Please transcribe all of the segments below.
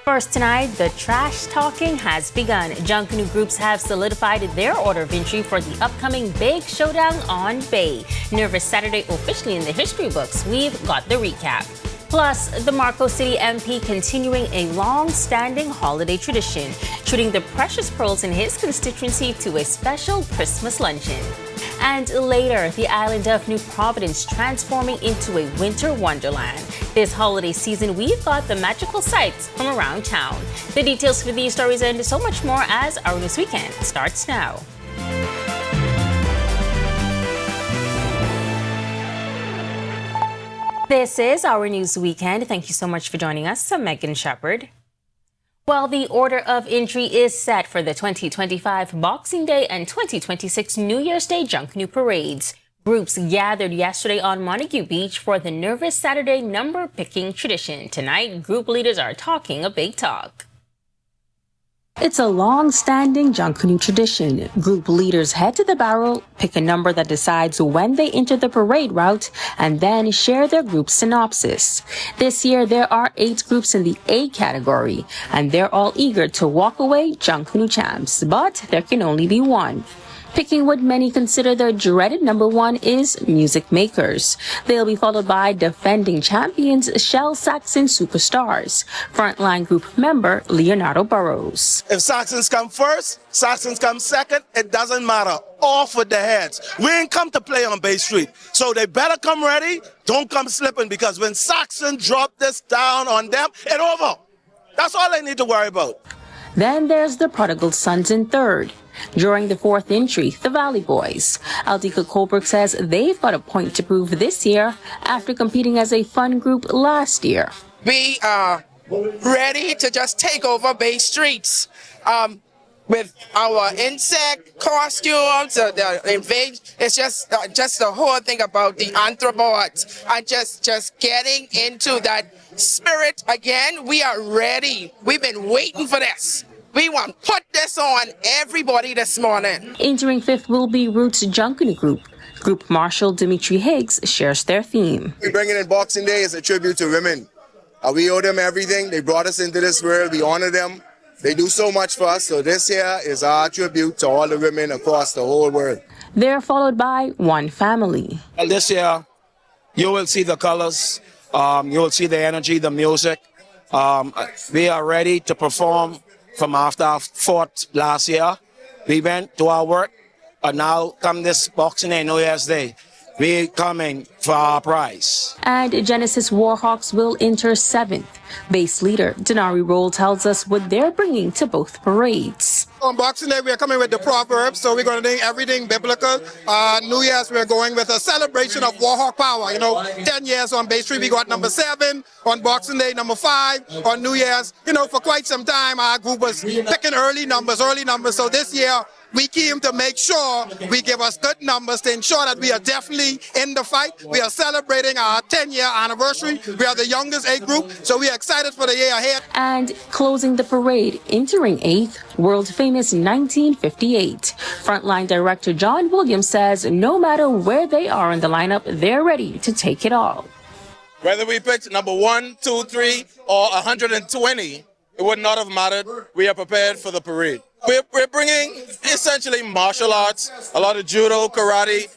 First tonight, the trash talking has begun. Junkanoo groups have solidified their order of entry for the upcoming big showdown on Bay. Nervous Saturday officially in the history books. We've got the recap. Plus, the Marco City MP continuing a long-standing holiday tradition, treating the precious pearls in his constituency to a special Christmas luncheon. And later, the island of New Providence transforming into a winter wonderland. This holiday season, we've got the magical sights from around town. The details for these stories and so much more as Our News Weekend starts now. This is Our News Weekend. Thank you so much for joining us. I'm Megan Shepard. Well, the order of entry is set for the 2025 Boxing Day and 2026 New Year's Day Junkanoo parades. Groups gathered yesterday on Montague Beach for the Nervous Saturday number-picking tradition. Tonight, group leaders are talking a big talk. It's a long-standing Junkanoo tradition. Group leaders head to the barrel, pick a number that decides when they enter the parade route, and then share their group synopsis. This year, there are 8 groups in the A category, and they're all eager to walk away Junkanoo champs, but there can only be one. Picking what many consider their dreaded number 1 is Music Makers. They'll be followed by defending champions Shell Saxon Superstars, frontline group member Leonardo Burrows. If Saxons come first, Saxons come second, it doesn't matter. Off with the heads. We ain't come to play on Bay Street. So they better come ready, don't come slipping, because when Saxons drop this down on them, it's over. That's all they need to worry about. Then there's the Prodigal Sons in third. During the 4th entry, the Valley Boys. Aldika Colbrook says they've got a point to prove this year after competing as a fun group last year. We are ready to just take over Bay Streets with our insect costumes. It's just the whole thing about the anthropods and just getting into that spirit again. We are ready. We've been waiting for this. We want to put this on everybody this morning. Entering 5th will be Roots Junkanoo Group. Group Marshal Dimitri Higgs shares their theme. We bring it in Boxing Day as a tribute to women. We owe them everything. They brought us into this world. We honor them. They do so much for us. So this here is our tribute to all the women across the whole world. They're followed by One Family. Well, this year, you will see the colors. You will see the energy, the music. We are ready to perform. From after our fought last year, we went to our work, and now come this Boxing Day, New Year's Day, we coming for our prize. And Genesis Warhawks will enter 7th. Base leader Denari Roll tells us what they're bringing to both parades. On Boxing Day, we are coming with the Proverbs, so we're going to do everything biblical. New Year's, we're going with a celebration of Warhawk power. 10 years on Bay Street, we got number 7. On Boxing Day, number 5. On New Year's, for quite some time, our group was picking early numbers. So this year, we came to make sure we give us good numbers to ensure that we are definitely in the fight. We are celebrating our 10-year anniversary. We are the youngest A group, so we are excited for the year ahead. And closing the parade, entering 8th, world-famous 1958. Frontline director John Williams says no matter where they are in the lineup, they're ready to take it all. Whether we picked number 1, 2, 3, or 120, it would not have mattered. We are prepared for the parade. We're bringing essentially martial arts, a lot of judo, karate,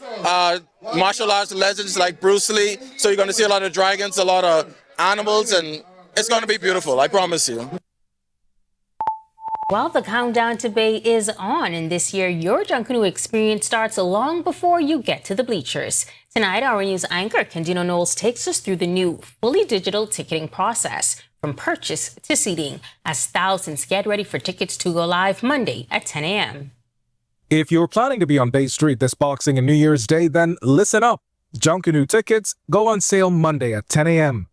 martial arts legends like Bruce Lee. So you're going to see a lot of dragons, a lot of animals, and it's going to be beautiful, I promise you. Well, the countdown to Bay is on, and this year your Junkanoo experience starts long before you get to the bleachers. Tonight, our news anchor, Candino Knowles, takes us through the new fully digital ticketing process, from purchase to seating, as thousands get ready for tickets to go live Monday at 10 a.m. If you're planning to be on Bay Street this Boxing and New Year's Day, then listen up. Junkanoo tickets go on sale Monday at 10 a.m.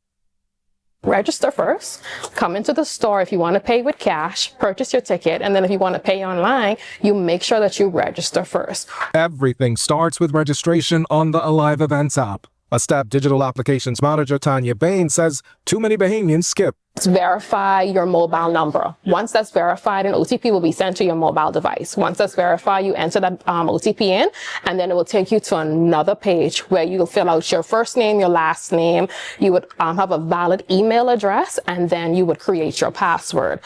Register first, come into the store if you want to pay with cash, purchase your ticket, and then if you want to pay online, you make sure that you register first. Everything starts with registration on the Alive Events app. A staff digital applications manager, Tanya Bain, says too many Bahamians skip. Verify your mobile number. Once that's verified, an OTP will be sent to your mobile device. Once that's verified, you enter that OTP in, and then it will take you to another page where you will fill out your first name, your last name. You would have a valid email address, and then you would create your password.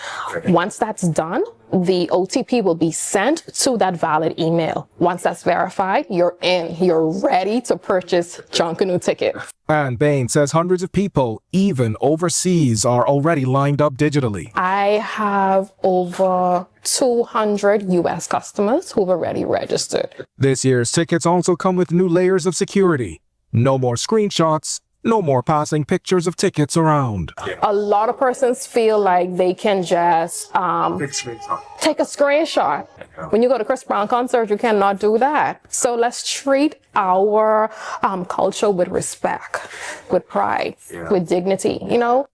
Once that's done, the OTP will be sent to that valid email. Once that's verified, you're in. You're ready to purchase Junkanoo tickets. And Bain says hundreds of people, even overseas, are already lined up digitally. I have over 200 US customers who've already registered. This year's tickets also come with new layers of security. No more screenshots, no more passing pictures of tickets around. A lot of persons feel like they can just take a screenshot. When you go to Chris Brown concert, you cannot do that. So let's treat our culture with respect, with pride, with dignity, you know?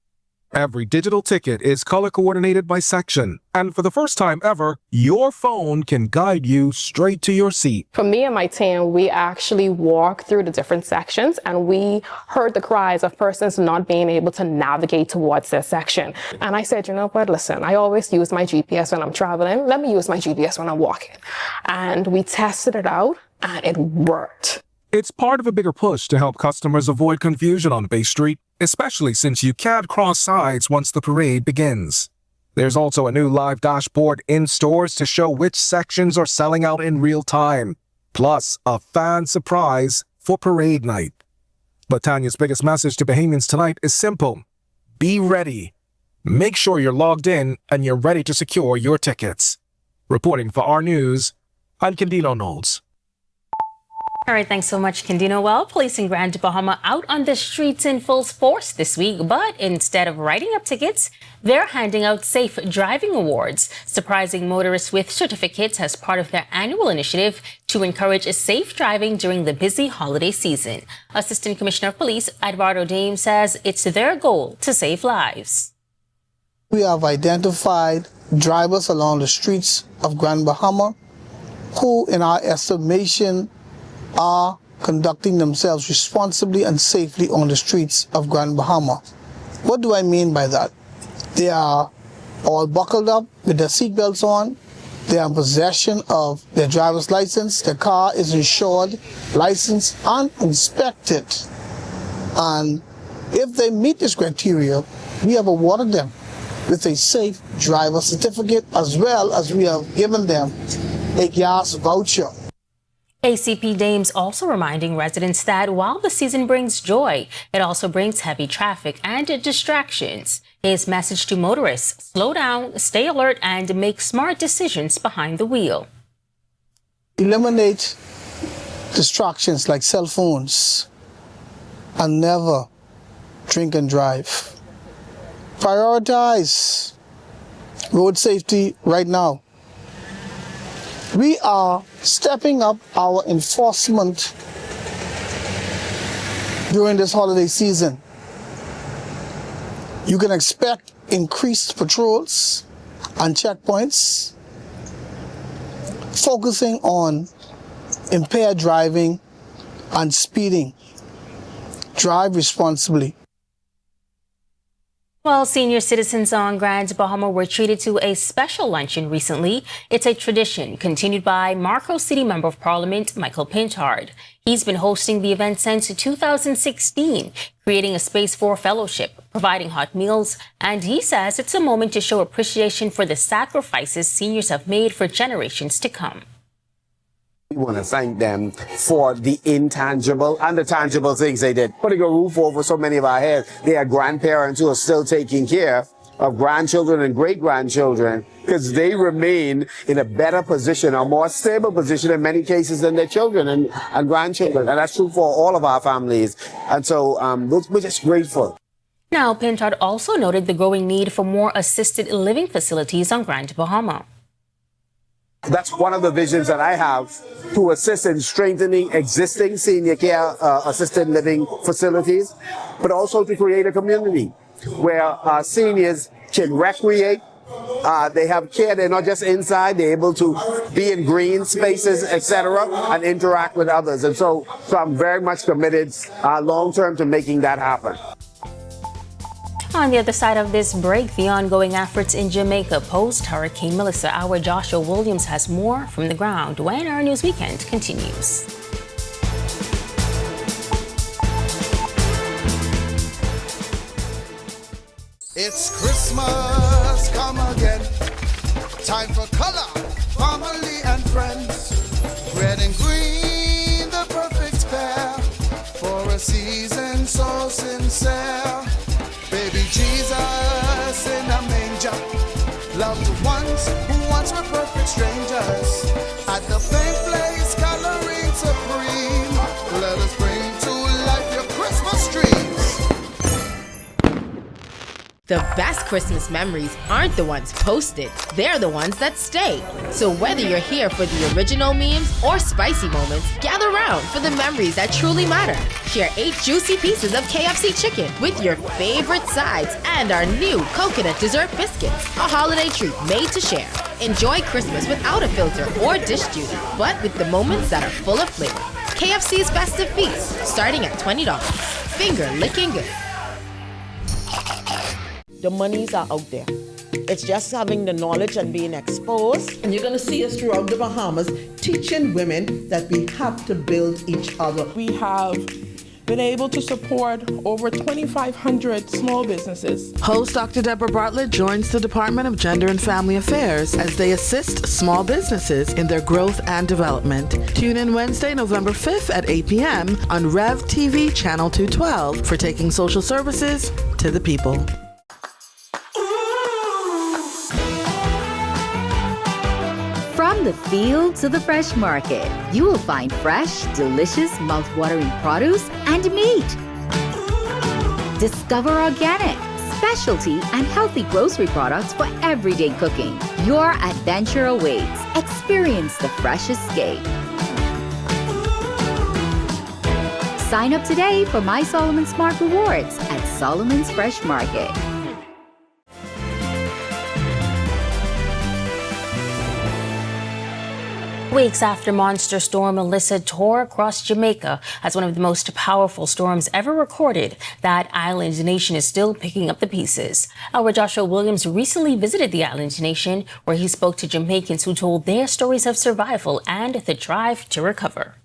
Every digital ticket is color coordinated by section, and for the first time ever, your phone can guide you straight to your seat. For me and my team, we actually walked through the different sections, and we heard the cries of persons not being able to navigate towards their section. And I said, you know what, listen, I always use my GPS when I'm traveling. Let me use my GPS when I'm walking. And we tested it out, and it worked. It's part of a bigger push to help customers avoid confusion on Bay Street, especially since you can't cross sides once the parade begins. There's also a new live dashboard in stores to show which sections are selling out in real time, plus a fan surprise for parade night. But Tanya's biggest message to Bahamians tonight is simple. Be ready. Make sure you're logged in and you're ready to secure your tickets. Reporting for Our News, I'm Candino Knowles. All right, thanks so much, Candino. Well, police in Grand Bahama out on the streets in full force this week, but instead of writing up tickets, they're handing out safe driving awards, surprising motorists with certificates as part of their annual initiative to encourage safe driving during the busy holiday season. Assistant Commissioner of Police Eduardo Dame says it's their goal to save lives. We have identified drivers along the streets of Grand Bahama who, in our estimation, are conducting themselves responsibly and safely on the streets of Grand Bahama. What do I mean by that? They are all buckled up with their seatbelts on. They are in possession of their driver's license. Their car is insured, licensed, and inspected. And if they meet this criteria, we have awarded them with a safe driver certificate, as well as we have given them a gas voucher. ACP Dames also reminding residents that while the season brings joy, it also brings heavy traffic and distractions. His message to motorists: slow down, stay alert, and make smart decisions behind the wheel. Eliminate distractions like cell phones and never drink and drive. Prioritize road safety right now. We are stepping up our enforcement during this holiday season. You can expect increased patrols and checkpoints, focusing on impaired driving and speeding. Drive responsibly. Well, senior citizens on Grand Bahama were treated to a special luncheon recently. It's a tradition continued by Marco City Member of Parliament Michael Pintard. He's been hosting the event since 2016, creating a space for fellowship, providing hot meals, and he says it's a moment to show appreciation for the sacrifices seniors have made for generations to come. We want to thank them for the intangible and the tangible things they did. Putting a roof over so many of our heads. They are grandparents who are still taking care of grandchildren and great-grandchildren because they remain in a better position, a more stable position in many cases than their children and grandchildren. And that's true for all of our families. And so we're just grateful. Now, Pintard also noted the growing need for more assisted living facilities on Grand Bahama. That's one of the visions that I have, to assist in strengthening existing senior care assisted living facilities, but also to create a community where seniors can recreate. They have care. They're not just inside. They're able to be in green spaces, etc., and interact with others. And so I'm very much committed long term to making that happen. On the other side of this break, the ongoing efforts in Jamaica post-Hurricane Melissa. Our Joshua Williams has more from the ground when our news weekend continues. It's Christmas, come again. Time for color, family and friends. Red and green, the perfect pair. For a season so sincere. Baby Jesus in a manger. Loved ones who once were perfect strangers. At the faint place, coloring supreme. Let us bring to life your Christmas dreams. The best Christmas memories aren't the ones posted, they're the ones that stay. So whether you're here for the original memes or spicy moments, gather round for the memories that truly matter. Share 8 juicy pieces of KFC chicken with your favorite sides and our new coconut dessert biscuits, a holiday treat made to share. Enjoy Christmas without a filter or dish duty, but with the moments that are full of flavor. KFC's Festive Feast, starting at $20. Finger licking good. The monies are out there. It's just having the knowledge and being exposed. And you're going to see us throughout the Bahamas teaching women that we have to build each other. We have been able to support over 2,500 small businesses. Host Dr. Deborah Bartlett joins the Department of Gender and Family Affairs as they assist small businesses in their growth and development. Tune in Wednesday, November 5th at 8 p.m. on Rev TV Channel 212 for taking social services to the people. From the field to the fresh market, you will find fresh, delicious, mouth-watering produce and meat. Discover organic, specialty, and healthy grocery products for everyday cooking. Your adventure awaits. Experience the fresh escape. Sign up today for My Solomon Smart Rewards at Solomon's Fresh Market. Weeks after Monster Storm Melissa tore across Jamaica as one of the most powerful storms ever recorded, that island nation is still picking up the pieces. Our Joshua Williams recently visited the island nation, where he spoke to Jamaicans who told their stories of survival and the drive to recover.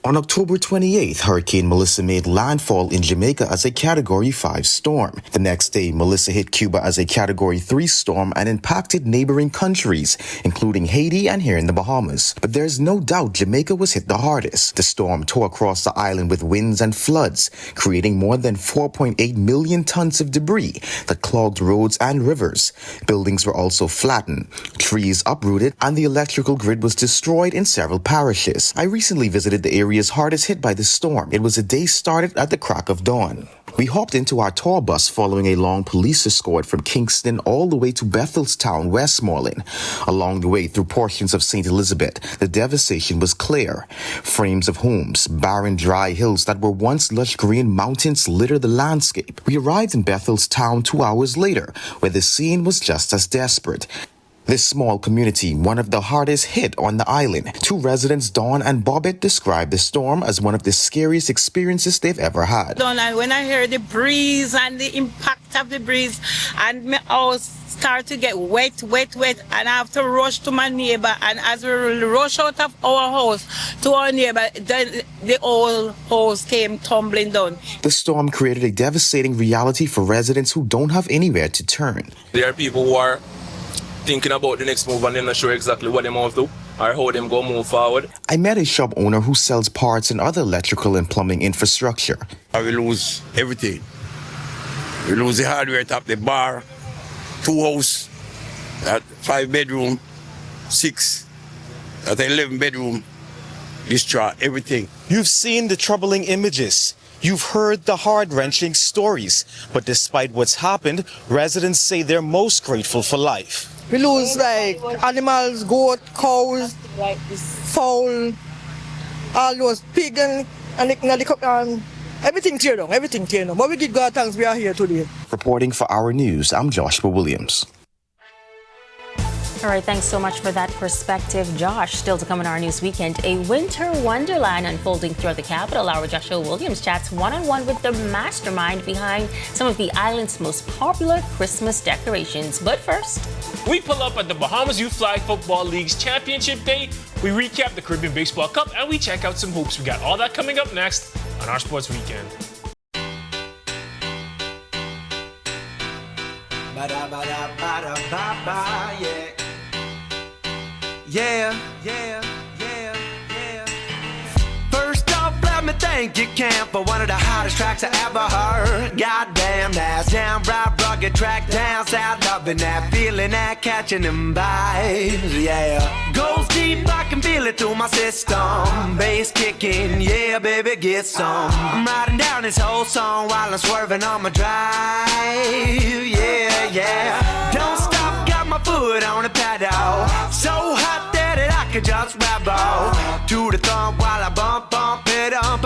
On October 28th, Hurricane Melissa made landfall in Jamaica as a Category 5 storm. The next day, Melissa hit Cuba as a Category 3 storm and impacted neighboring countries, including Haiti and here in the Bahamas. But there's no doubt Jamaica was hit the hardest. The storm tore across the island with winds and floods, creating more than 4.8 million tons of debris that clogged roads and rivers. Buildings were also flattened, trees uprooted, and the electrical grid was destroyed in several parishes. I recently visited the area hardest hit by the storm. It was a day started at the crack of dawn. We hopped into our tour bus following a long police escort from Kingston all the way to Bethelstown, Westmoreland. Along the way through portions of St. Elizabeth, the devastation was clear. Frames of homes, barren dry hills that were once lush green mountains litter the landscape. We arrived in Bethelstown 2 hours later, where the scene was just as desperate. This small community, one of the hardest hit on the island. 2 residents, Dawn and Bobbitt, described the storm as one of the scariest experiences they've ever had. And when I heard the breeze and the impact of the breeze, and my house start to get wet, and I have to rush to my neighbor. And as we rush out of our house to our neighbor, then the whole house came tumbling down. The storm created a devastating reality for residents who don't have anywhere to turn. There are people who are thinking about the next move and they're not sure exactly what they want to do or how them go move forward. I met a shop owner who sells parts and other electrical and plumbing infrastructure. We lose everything. We lose the hardware top, the bar, 2 house, at 5 bedroom, 6, at 11 bedroom, destroy everything. You've seen the troubling images. You've heard the heart-wrenching stories. But despite what's happened, residents say they're most grateful for life. We lose like animals, goat, cows, fowl, all those pig and everything tear down, But we give God thanks we are here today. Reporting for Our News, I'm Joshua Williams. All right, thanks so much for that perspective, Josh. Still to come in our news weekend, a winter wonderland unfolding throughout the capital. Our Joshua Williams chats one-on-one with the mastermind behind some of the island's most popular Christmas decorations. But first, we pull up at the Bahamas Youth Flag Football League's Championship Day. We recap the Caribbean Baseball Cup and we check out some hoops. We got all that coming up next on our Sports Weekend. Yeah, yeah, yeah, yeah. First off, let me thank you, Camp, for one of the hottest tracks I ever heard. Goddamn, that's downright rugged track down south, loving that feeling, that catching them vibes, yeah. Goes deep, I can feel it through my system. Bass kicking, yeah, baby, get some. I'm riding down this whole song while I'm swerving on my drive, yeah, yeah. Don't stop, got my foot on the pedal. So hot that I could just rap out to the thump while I bump it up,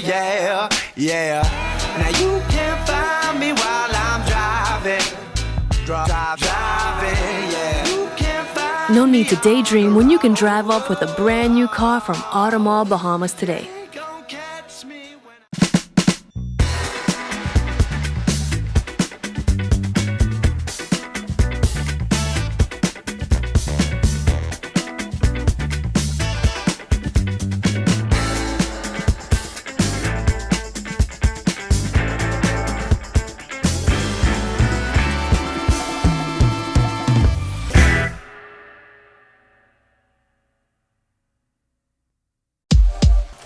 yeah, yeah. Now you can find me while I'm driving, yeah. You can find No need to daydream when you can drive off with a brand new car from Automall Bahamas today.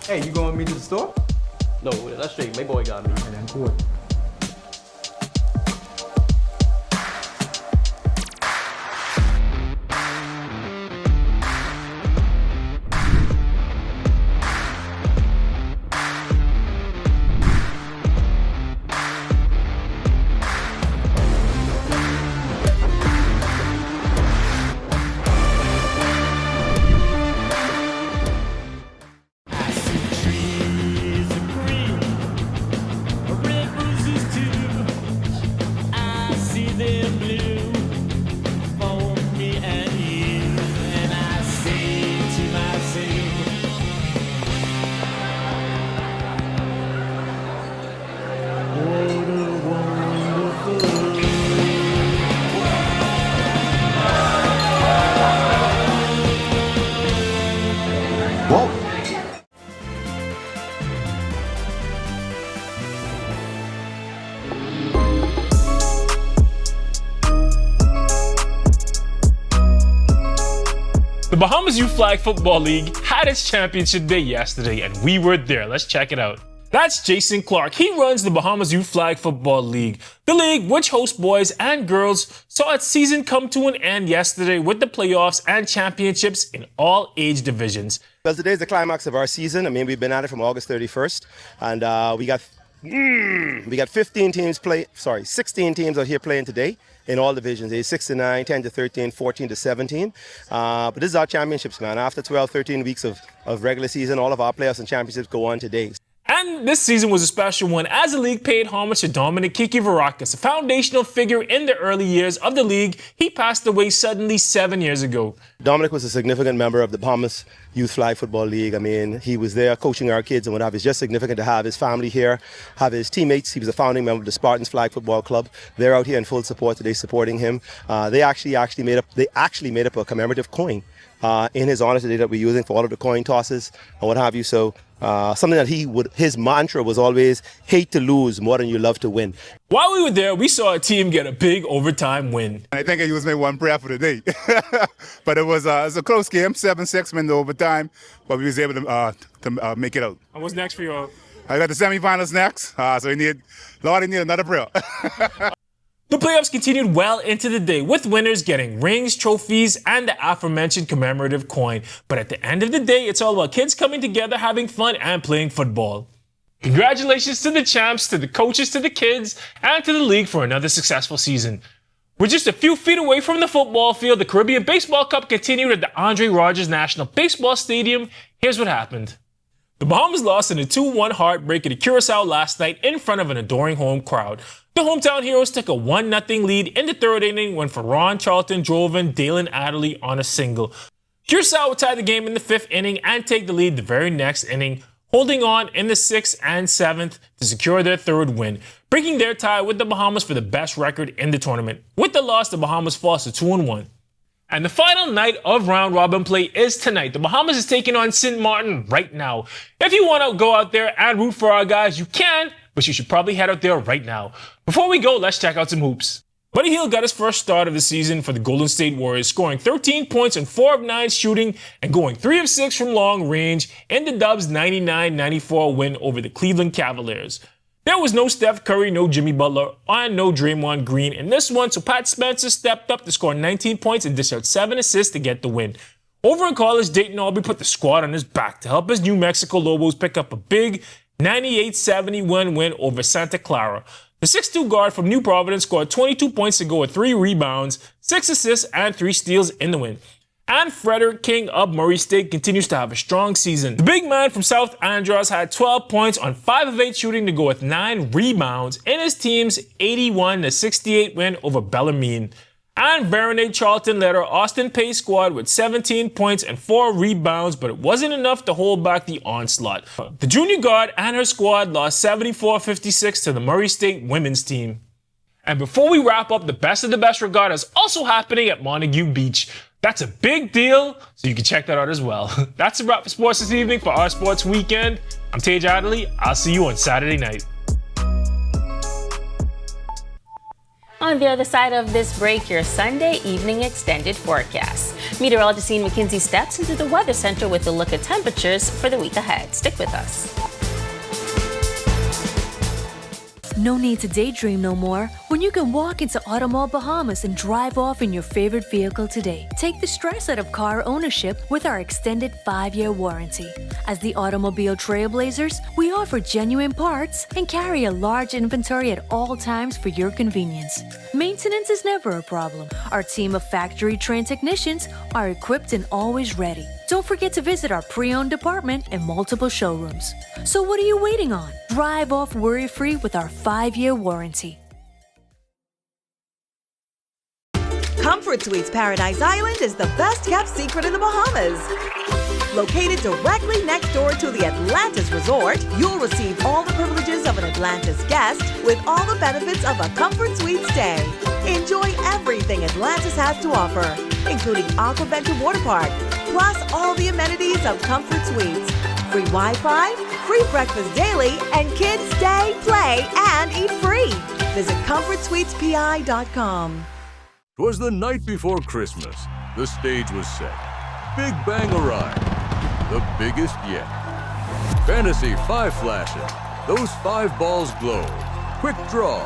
Hey, you going with me to the store? No, that's straight. My boy got me. And then cool. The Bahamas Youth Flag Football League had its championship day yesterday, and we were there. Let's check it out. That's Jason Clark. He runs the Bahamas Youth Flag Football League. The league, which hosts boys and girls, saw its season come to an end yesterday with the playoffs and championships in all age divisions. Well, today's the climax of our season. I mean, we've been at it from August 31st, and we got 16 teams out here playing today in all divisions, age 6 to 9, 10 to 13, 14 to 17. But this is our championships, man. After 12, 13 weeks of regular season, all of our playoffs and championships go on today. And this season was a special one as the league paid homage to Dominic Kiki Varakis, a foundational figure in the early years of the league. He passed away suddenly 7 years ago. Dominic was a significant member of the Bahamas Youth Flag Football League. I mean, he was there coaching our kids and whatnove. It's just significant to have his family here, have his teammates. He was a founding member of the Spartans Flag Football Club. They're out here in full support today, supporting him. They actually made up a commemorative coin in his honor today that we're using for all of the coin tosses and what have you. So something that his mantra was always hate to lose more than you love to win. While we were there, we saw a team get a big overtime win. I think I used my one prayer for the day. But it was a close game, 7-6 win the overtime, but we was able to make it out. And what's next for you all? I got the semifinals next, so we need another prayer. The playoffs continued well into the day, with winners getting rings, trophies, and the aforementioned commemorative coin. But at the end of the day, it's all about kids coming together, having fun, and playing football. Congratulations to the champs, to the coaches, to the kids, and to the league for another successful season. We're just a few feet away from the football field. The Caribbean Baseball Cup continued at the Andre Rogers National Baseball Stadium. Here's what happened. The Bahamas lost in a 2-1 heartbreaker to Curacao last night in front of an adoring home crowd. The hometown heroes took a 1-0 lead in the third inning when Ferran Charlton drove in Dalen Adderley on a single. Curacao would tie the game in the 5th inning and take the lead the very next inning, holding on in the 6th and 7th to secure their 3rd win, breaking their tie with the Bahamas for the best record in the tournament. With the loss, the Bahamas falls to 2-1. And the final night of round-robin play is tonight. The Bahamas is taking on St. Martin right now. If you want to go out there and root for our guys, you can, but you should probably head out there right now. Before we go, let's check out some hoops. Buddy Hield got his first start of the season for the Golden State Warriors, scoring 13 points and 4 of 9 shooting and going 3 of 6 from long range in the Dubs' 99-94 win over the Cleveland Cavaliers. There was no Steph Curry, no Jimmy Butler, and no Draymond Green in this one, so Pat Spencer stepped up to score 19 points and dish out 7 assists to get the win. Over in college, Dayton Aubrey put the squad on his back to help his New Mexico Lobos pick up a big 98-71 win over Santa Clara. The 6'2 guard from New Providence scored 22 points to go with 3 rebounds, 6 assists, and 3 steals in the win. And Frederick King of Murray State continues to have a strong season. The big man from South Andros had 12 points on 5 of 8 shooting to go with 9 rebounds in his team's 81-68 win over Bellarmine. And Veronique Charlton led her Austin Pace squad with 17 points and 4 rebounds, but it wasn't enough to hold back the onslaught. The junior guard and her squad lost 74-56 to the Murray State women's team. And before we wrap up, the best of the best regatta is also happening at Montague Beach. That's a big deal, so you can check that out as well. That's a wrap for sports this evening for our Sports Weekend. I'm Tej Adderley. I'll see you on Saturday night. On the other side of this break, your Sunday evening extended forecast. Meteorologist Ian McKinsey steps into the Weather Center with a look at temperatures for the week ahead. Stick with us. No need to daydream no more when you can walk into Automall Bahamas and drive off in your favorite vehicle today. Take the stress out of car ownership with our extended 5-year warranty. As the automobile trailblazers, we offer genuine parts and carry a large inventory at all times for your convenience. Maintenance is never a problem. Our team of factory-trained technicians are equipped and always ready. Don't forget to visit our pre-owned department and multiple showrooms. So what are you waiting on? Drive off worry-free with our 5-year warranty. Comfort Suites Paradise Island is the best-kept secret in the Bahamas. Located directly next door to the Atlantis Resort, you'll receive all the privileges of an Atlantis guest with all the benefits of a Comfort Suite stay. Enjoy everything Atlantis has to offer, including Aquaventure Water Park, plus all the amenities of Comfort Suites. Free Wi-Fi, free breakfast daily, and kids stay, play, and eat free. Visit ComfortSuitesPI.com. 'Twas the night before Christmas. The stage was set. Big Bang arrived. The biggest yet. Fantasy 5 flashing. Those 5 balls glow. Quick draw.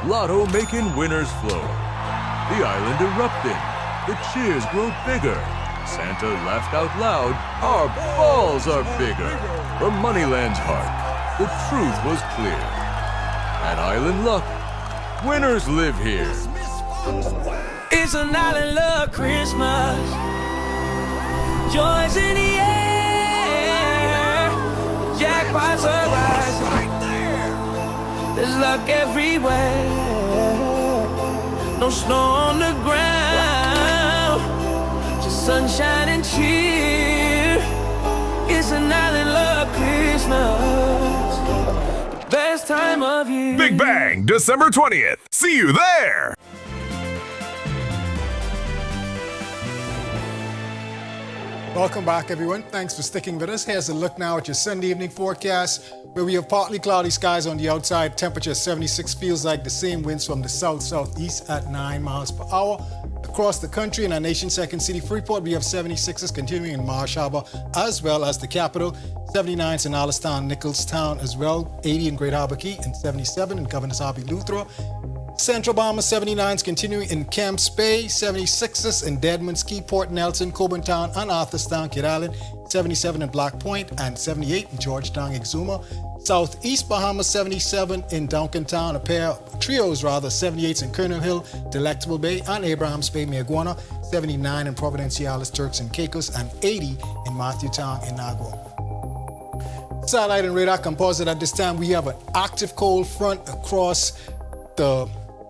Lotto making winners flow. The island erupting. The cheers grow bigger. Santa laughed out loud. Our balls are bigger. From Moneyland's heart, the truth was clear. At Island Luck, winners live here. It's an island luck Christmas. Joy's in the air. Jackpots are rising. Right there. There's luck everywhere. No snow on the ground. Just sunshine and cheer. It's an island luck Christmas. The best time of year. Big Bang, December 20th. See you there. Welcome back, everyone. Thanks for sticking with us. Here's a look now at your Sunday evening forecast, where we have partly cloudy skies on the outside. Temperature 76, feels like the same winds from the south-southeast at 9 miles per hour. Across the country in our nation's second city, Freeport, we have 76s continuing in Marsh Harbor, as well as the capital. 79s in Allenstown, Nicholstown as well. 80 in Great Harbor Key, and 77 in Governor's Harvey, Luther. Central Bahamas 79s continuing in Camps Bay, 76s in Deadman's Key, Port Nelson, Coburn Town, and Arthurstown, Kidd Island, 77 in Black Point, and 78 in Georgetown, Exuma. Southeast Bahamas 77 in Duncantown, a pair of trios rather, 78s in Colonel Hill, Delectable Bay, and Abrahams Bay, Mayaguana, 79 in Providenciales, Turks and Caicos, and 80 in Matthewtown, Inagua. Satellite and radar composite at this time. We have an active cold front across the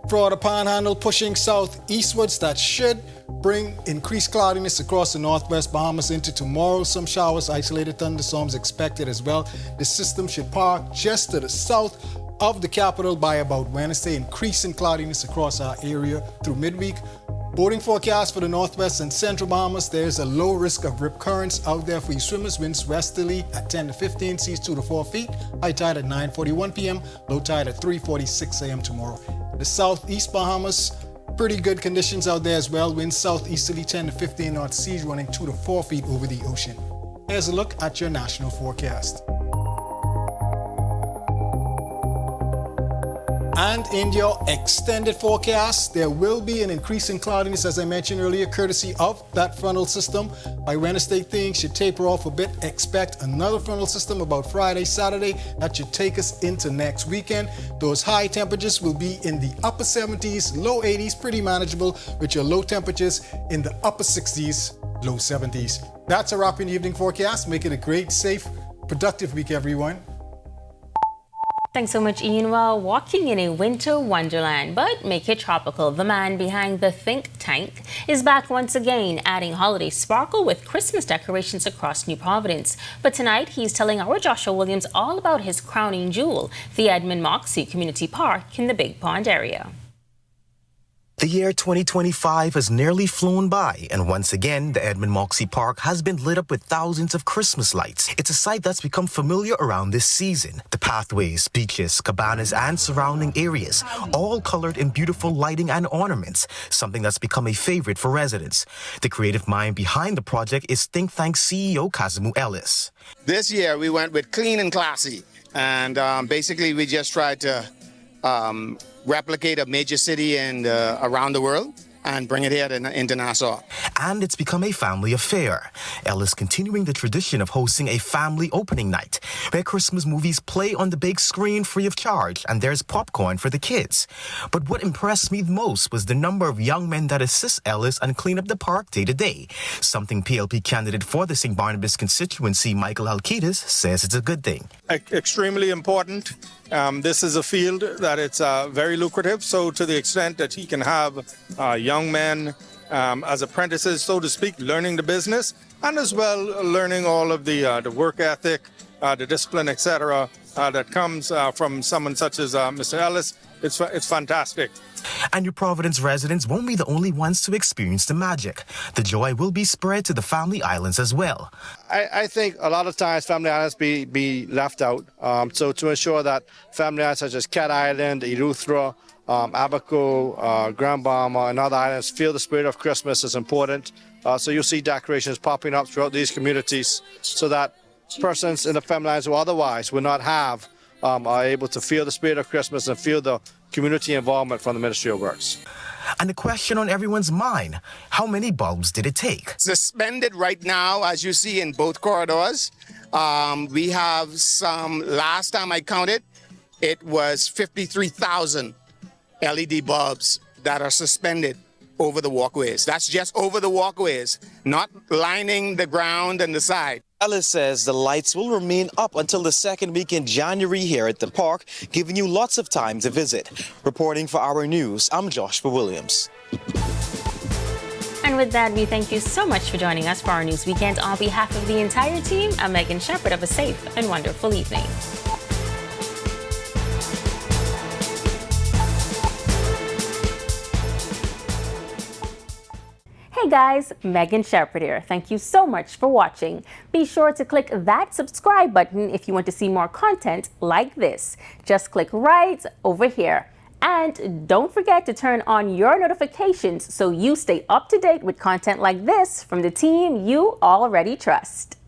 Florida Panhandle pushing southeastwards. That should bring increased cloudiness across the northwest Bahamas into tomorrow. Some showers, isolated thunderstorms expected as well. The system should park just to the south of the capital by about Wednesday, increasing cloudiness across our area through midweek. Boating forecast for the northwest and central Bahamas. There's a low risk of rip currents out there for you swimmers. Winds westerly at 10 to 15, seas 2 to 4 feet. High tide at 9:41 p.m., low tide at 3:46 a.m. tomorrow. The southeast Bahamas, pretty good conditions out there as well. Winds southeasterly 10 to 15 knots, seas running 2 to 4 feet over the ocean. Here's a look at your national forecast. And in your extended forecast, there will be an increase in cloudiness, as I mentioned earlier, courtesy of that frontal system. By Wednesday, things should taper off a bit. Expect another frontal system about Friday, Saturday. That should take us into next weekend. Those high temperatures will be in the upper 70s, low 80s, pretty manageable, with your low temperatures in the upper 60s, low 70s. That's a wrap in the evening forecast. Make it a great, safe, productive week, everyone. Thanks so much, Ian. Well, walking in a winter wonderland, but make it tropical. The man behind the think tank is back once again, adding holiday sparkle with Christmas decorations across New Providence. But tonight, he's telling our Joshua Williams all about his crowning jewel, the Edmund Moxie Community Park in the Big Pond area. The year 2025 has nearly flown by, and once again, the Edmund Moxie Park has been lit up with thousands of Christmas lights. It's a sight that's become familiar around this season. The pathways, beaches, cabanas, and surrounding areas, all colored in beautiful lighting and ornaments, something that's become a favorite for residents. The creative mind behind the project is Think Tank CEO Kazimu Ellis. This year, we went with clean and classy, and basically we just tried to replicate a major city and around the world and bring it here into Nassau. And it's become a family affair. Ellis continuing the tradition of hosting a family opening night where Christmas movies play on the big screen free of charge and there's popcorn for the kids. But what impressed me most was the number of young men that assist Ellis and clean up the park day to day, something PLP candidate for the St. Barnabas constituency Michael Alquitas says it's a good thing. Extremely important. This is a field that it's very lucrative, so to the extent that he can have young men as apprentices, so to speak, learning the business, and as well learning all of the work ethic, the discipline, etc., that comes from someone such as Mr. Ellis. It's fantastic. And New Providence residents won't be the only ones to experience the magic. The joy will be spread to the family islands as well. I think a lot of times family islands be left out. So to ensure that family islands such as Cat Island, Eleuthera, Abaco, Grand Bahama, and other islands feel the spirit of Christmas is important. So you'll see decorations popping up throughout these communities so that persons in the family islands who otherwise would not have are able to feel the spirit of Christmas and feel the community involvement from the Ministry of Works. And the question on everyone's mind, how many bulbs did it take? Suspended right now, as you see in both corridors. We have some, last time I counted, it was 53,000 LED bulbs that are suspended over the walkways. That's just over the walkways, not lining the ground and the side. Ellis says the lights will remain up until the second week in January here at the park, giving you lots of time to visit. Reporting for Our News, I'm Joshua Williams. And with that, we thank you so much for joining us for Our News Weekend. On behalf of the entire team, I'm Megan Shepherd. Have a safe and wonderful evening. Hey guys, Megan Shepherd here. Thank you so much for watching. Be sure to click that subscribe button if you want to see more content like this. Just click right over here. And don't forget to turn on your notifications so you stay up to date with content like this from the team you already trust.